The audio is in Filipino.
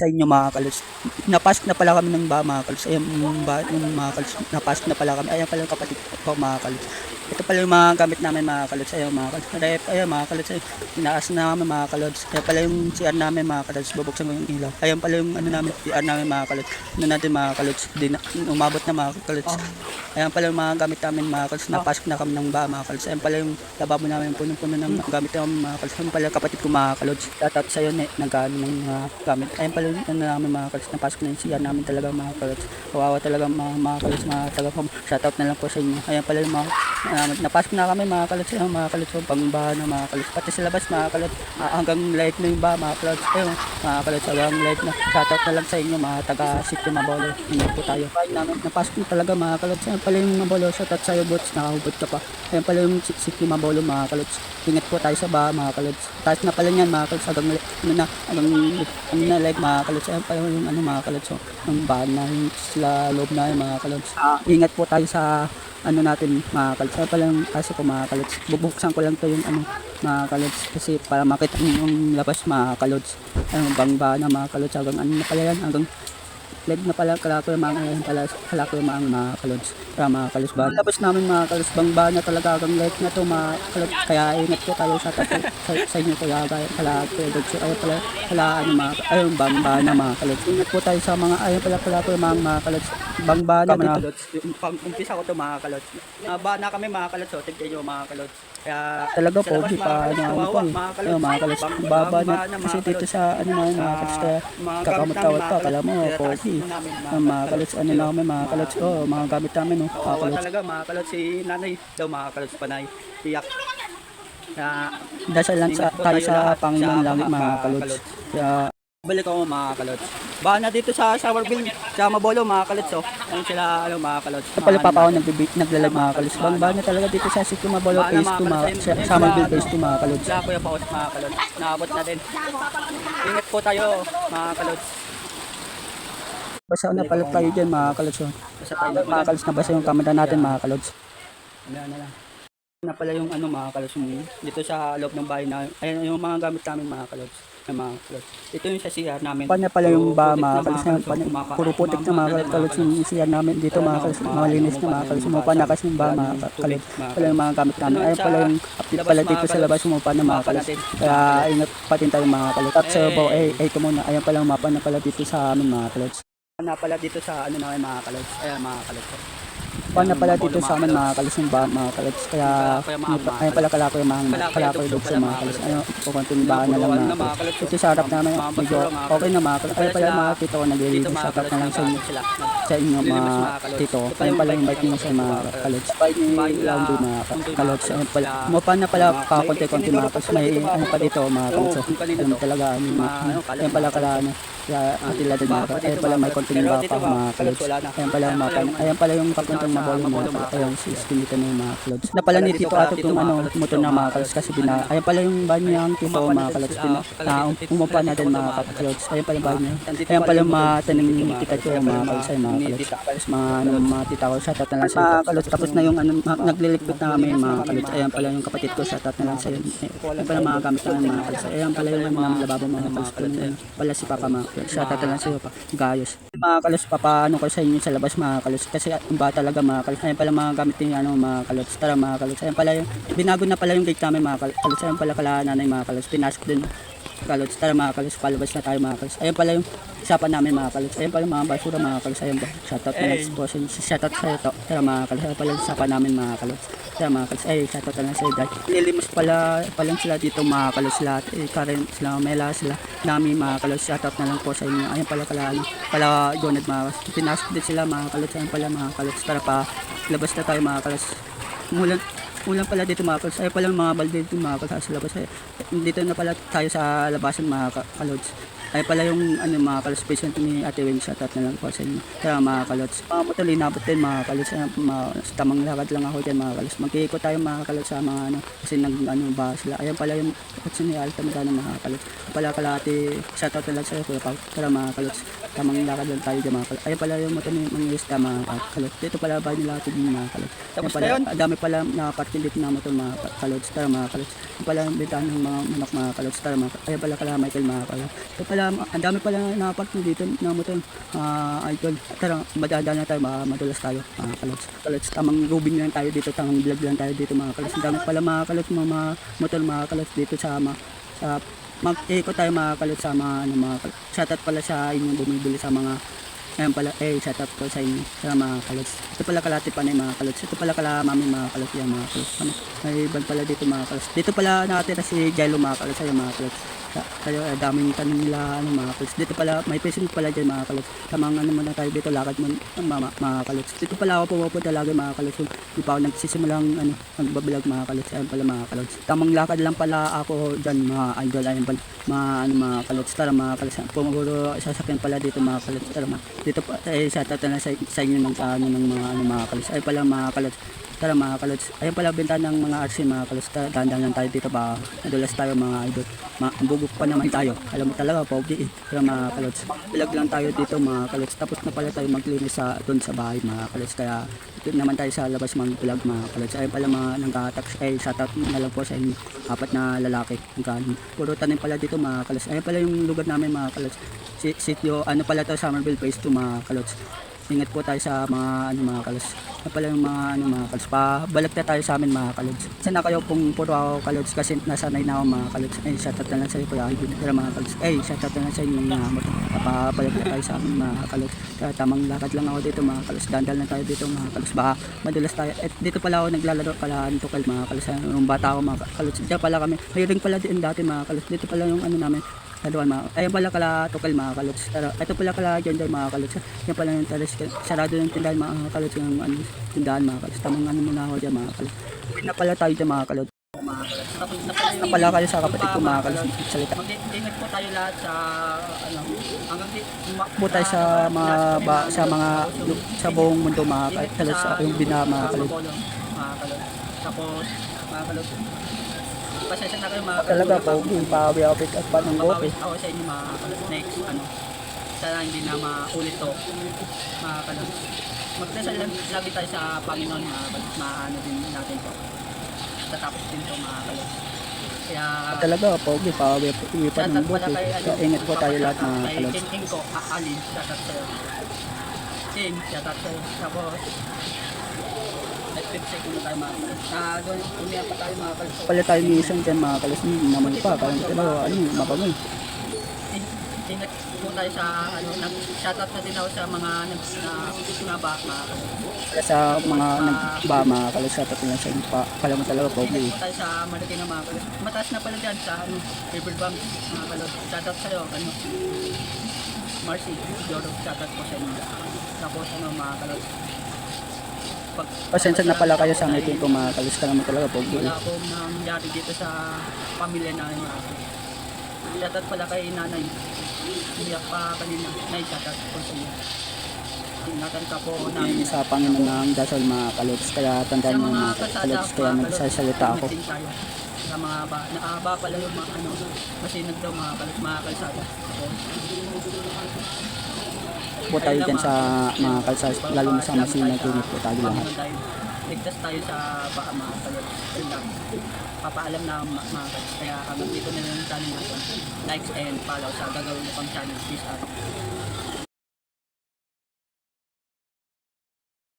sa inyo mga kalods. Napasok na pala kami ng ba mga kalods. Ayan yung mga kalods. Napasok na pala kami. Ayan pala yung kapatid ko mga kalods. Ito pala yung mga gamit namin mga kalods. Ayan mga kalods. Ayan mga kalods. Inaas na namin mga kalods. Ayan pala yung CR namin mga kalods. Bubuksan ko yung ilaw. Ayan pala yung ano namin, CR namin mga kalods. Ano natin mga kalods. Umabot na mga kalods. Ayan pala yung mga gamit namin mga kalods. Napasok na kami ng ba mga kalods. Ayan pala yung lababo namin. Punong-puno ng gamit namin mga kalods. Ayan pala yung kapatid ko mga kalods. Shoutout sa'yo nagkaano ng gamit. Ayan pala yung ano namin mga kalods. Napasok na yung CR namin talaga mga kalods. Kawawa talaga mga kalods. Mga taga-home. Shoutout na lang po sa inyo. Ayan pala yung mga napasok na kami mga kalods. Ayan mga kalods. Pangbahan na mga kalods. Pati sa labas mga kalods. Hanggang light na yung ba mga kalods. Ayun mga kalods. Hanggang light na. Shoutout na lang sa inyo mga taga-City Mabolo. Ingat po tayo. Napasok na talaga mga kalods. Ayan pala yung Mabolo. Shoutout sa'yo bots. Nakahubot ka pa. Ayan pala yung City Mabolo mga kalods. Ingat po tayo sa ba mga kalods. Taas na pala niyan mga kalods. Hanggang na like mga kalods. Ayan pala yung ano mga kalods. So, ang bahan na yung sila loob na yung mga kalods. Ingat po tayo sa ano natin mga kalods. Ayan pala yung kaso ko mga kalods. Bubuksan ko lang to yung ano mga kalods. Kasi para makita yung labas mga kalods. Ayun bangba na mga kalods. Hanggang ano na pala yan. Hanggang leg na pala kalako yung mga kalods. Kaya mga kalods ba. Tapos namin mga kalods bangba na talaga hanggang leg na to mga kalods. Kaya ingat po tayo sa inyo kaya kala kalods. Ayun pala ano mga ayun bangba na mga kalods. Ingat po tayo sa mga ayun pala kalako yung mga kalods. Bangba na mga kalods. Pang-umpisa ko to mga kalods. Ba na kami mga kalods. So tignan nyo mga kalods. Kaya talaga po di pa ano mga kalods. Baba na kasi dito sa ano na mga kalods. Kaya kakamot-kawat pa kala mo pogi. Mga kalods ano na kami mga kalods. Oh mga gamit namin no. Talaga mga kalods si nanay daw mga kalods panay. Tiyak. Dasal lang tayo sa Panginoon langit mga kalods. Kaya balik ako mga kalods. Ba na dito sa Somerville, sa Mabolo mga kalods oh. Ayun sila ano mga kalods. Pala pa ako naglalag mga kalods. Ba na talaga dito sa City Mabolo phase 2 mga Somerville phase 2 mga kalods. Sa Kuya Paos mga kalods. Naabot na din. Ingat po tayo mga kalods. Basa na pala tayo dyan mga kalods. Mga kalods na basa yung kamera natin mga kalods. Ano lang. Na pala yung ano mga kalods dito sa loob ng bahay na ayun yung mga gamit namin mga kalods. Mga kalods. Ito yung sa CR namin. Paano pala yung ba mga kalods na puro putik na mga kalods yung CR namin dito mga kalods. Malinis na mga kalods. Sumupanakas yung ba mga kalods. Pala yung mga gamit namin. Ayun pala yung update pala dito sa labas sumupa na mga kalods. Kaya ingat patin tayo mga kalods. At sa bow ito muna. Ayun pala yung mapa na pala dito sa amin mga kalods. Na pala dito sa ano namin mga kalods. Ayan mga kalods. Paano pala dito sa amin mga kalods yung ba mga kalods. Kaya ayun pala kalako yung mga kalako yung sa mga kalods. Ayun kukunting bahan na lang mga kalods. Ito sa harap namin medyo okay na mga kalods. Ayun pala yung mga tito na nililinis sa harap na lang sa inyo mga tito. Ayun pala yung bike niyo sa mga kalods. Bike ni Laundry mga kalods. Ayun pala. Paano na pala kakunti-kunti mga kalods. May ano pa dito mga kalods. Ayun talaga ayun pala kala ano. Kaya atila din mga kalods. Ayun pala may konting ba pa mga kalods. Ayun pala yung mapa. Ayun pala yung papuntang Mabolo mga kalods. Ayun si Spinita na yung mga kalods. Na pala ni Tito Ato yung ano motor na mga kalods kasi ayun pala yung bahay niya ang Tito mga kalods. Umupa na din mga kalods. Ayun pala yung bahay niya. Ayun pala yung mga tanim ni Tita Cho mga kalods ay mga kalods. Mga tita ko shoutout na lang sa mga kalods. Tapos na yung ano nagliligpit na kami mga kalods. Ayun pala yung kapatid ko shoutout na lang sa iyo. Ayun pala mga gamit namin mga kalods. Ayun pala yung mga lababo mga kalods. Pala si Papa mga kalods. Shoutout na lang sa iyo pa. Gayos. Mga kalods papaano ko sa inyo sa labas mga kalods kasi ang ba talaga mga kalods. Ayun pala mga gamit ni ano mga kalods. Tara mga kalods. Ayun pala yung binago na pala yung gate namin mga kalods. Ayun pala kala nanay mga kalods. Pinasok din kalods. Tara mga kalods. Palabas na tayo mga kalods. Ayun pala yung isapan namin mga kalods. Ayun pala yung mga basura mga kalods. Ayun ba. Shoutout na lang po sa inyo. Shoutout sa ito. Tara mga kalods. Ayun pala yung isapan namin mga kalods. Tara mga kalods. Ay shoutout na lang sa iyo. Nilimus palang sila dito mga kalods lahat. Karen sila Mela sila nami mga kalods. Shoutout na lang po sa inyo. Ayun pala kala ano. Pala Joned mga kalods. Pinasok din sila mga kalods. Ayun pala mga kalods. Tara pa labas na tayo mga kalods. Ulan pala dito mga kalods. Ayun pala mga balde dito mga kalods sa labas. Dito na pala tayo sa labasan mga kalods. Ay pala yung ano mga kalods patient ni Ate Wing shoutout na lang po sa inyo. Kaya mga kalods. Mga motor inabot din mga kalods. Sa tamang lakad lang ako dyan mga kalods. Magkikot tayo mga kalods sa mga ano. Kasi nag ano ba sila. Ayun pala yung kotse ni Alta Magana mga kalods. Pala kalati shoutout na lang sa iyo Kuya Pao. Kaya mga kalods. Tamang lakad lang tayo dyan mga kalot. Ayan pala yung motor ni mga isda mga kalot. Dito pala bahay nila ito mga kalot. Tapos pala, ang dami pala nakaparking dito na motor mga kalot star mga kalot. Ayan pala yung bentahan ng mga manok mga kalot star mga kalot. Ayan pala kala Michael mga kalot. Ayan pala, ang dami pala nakaparking dito na motor idol. Tara, madadaan na tayo, madulas tayo mga kalot. Kalot, tamang rubing lang tayo dito, tamang vlog lang tayo dito mga kalot. Ang dami pala mga kalot, mga motor mga kalot dito sa mag-ikot tayo mga kalot sa mga mga kalot. Shoutout pala sa inyong bumibili sa mga ayan pala, shoutout po sa inyo sa mga kalot. Ito pala kalati pa na mga kalot. Ito pala kala mami mga kalot yan mga kalot. May bag pala dito mga kalot. Dito pala nakatira si Jello mga kalot sa mga kalot. Kaya daming tanong nila mga kalot. Dito pala may presin pala dyan mga kalot. Tamang muna tayo dito, lakad mo mga kalot. Dito pala ako pupunta lagi mga kalot. Hindi pa ako nagsisimulang nagbablog mga kalot. Ayan pala mga kalot. Tamang lakad lang pala ako dyan mga idol. Ayan pala mga kalot. Tara mga kalot. Pumuro sasakyan pala dito mga kalot. Tara dito pa shoutout na sa inyo ng mga kalot. Ayan pala mga kalot. Tara mga kalods, ayun pala benta ng mga RC mga kalods. Dahan-dahan lang tayo dito ba, nadulas tayo mga idol. Bubuk pa naman tayo, alam mo talaga pogi. Tara mga kalods, vlog lang tayo dito mga kalods. Tapos na pala tayo maglinis doon sa bahay mga kalods. Kaya dito naman tayo sa labas mag-vlog mga kalods. Ayun pala mga nangka-tax, shoutout na lang po sa inyo, 4 na lalaki. Puro tanim pala dito mga kalods. Ayun pala yung lugar namin mga kalods. Sitio, ano pala to, Summerville Phase 2 mga kalods. Ingat po tayo sa mga kalos. Pala yung mga kalos. Pabalik na tayo sa amin mga kalods. Sana kayo kung puro ako kalods kasi nasanay na ako mga kalods. Shoutout na lang sa iyo kuya Alvin. Pero mga kalods, shoutout na lang sa inyo mga motor. Pabalik na tayo sa amin mga kalods. Kaya tamang lakad lang ako dito mga kalods. Dandal na tayo dito mga kalods. Baka madulas tayo. Dito pala ako naglalaro pala nito kal mga kalods. Nung bata ako mga kalods. Diyan pala kami. Hiring pala din dati mga kalods. Dito pala yung namin. Ayun pala kala tukal mga kalods. Ito pala kala dyan mga kalods. Yan pala yung talas. Sarado yung tindahan mga kalods. Yung tindahan mga kalods. Tamang muna ako dyan mga kalods. Uwi na pala tayo dyan mga kalods. Na pala kayo sa kapatid ko mga kalods. Salita. Mag-ingat po tayo lahat sa hanggang Po tayo sa sa buong mundo mga kalods. Yung bina mga kalods. Tapos mga kalods, pasensya na kayo mga Talaga po, pawi ako pick up pa ng gope. ako sa inyo mga kalods. Next sana hindi na maulit to mga kalods. Magdasal lang lagi tayo sa Panginoon mga kalods. Maano din natin to. Tatapos din to mga kalods. Kaya Talaga po, pawi pa ng gope. Ingat po tayo lahat mga kalods. kay King ko, Alin, shoutout sa'yo. King, shoutout sa'yo. Tapos nag-flip check muna tayo mga kalods. Doon, umiyak pa tayo mga kalods. Pala tayo ni isang dyan mga kalods. Naman pa, parang dalawa, mapamoy. Ingat po tayo sa nag-shoutout na din ako sa mga nabak mga kalods. Sa mga nagba mga kalods, sa tatlong sa inyo pa, pala mo talaga po. Ingat po tayo sa malaki na mga kalods. Mataas na pala dyan sa Riverbank mga kalods. Shoutout sa'yo, Marcy, Joro, shoutout po sa inyo. Tapos mga kalods. Pasensya na pala kayo sa ngipin ko mga kalods, ka naman talaga po. Wala akong nangyari dito sa pamilya namin mga kalods. Shoutout pala kay nanay. Umiyak pa kanina. Nay, shoutout po sa inyo. Ingatan ka po namin. Sa Panginoon ng dasal mga kalods, kaya tandaan mo mga kalods, kaya nagsasalita ako. Sa mga nakahaba pala yung mga masinag daw mga kalsada. Po tayo dyan sa mga kalsas, lalo na sa masinag, ingat po tayo lahat. Ligtas tayo sa baka mga kalods. Papaalam na mga kalods. Kaya hanggang dito na lang yung channel natin. Likes and follow sa gagawin mo pang channel. Peace out.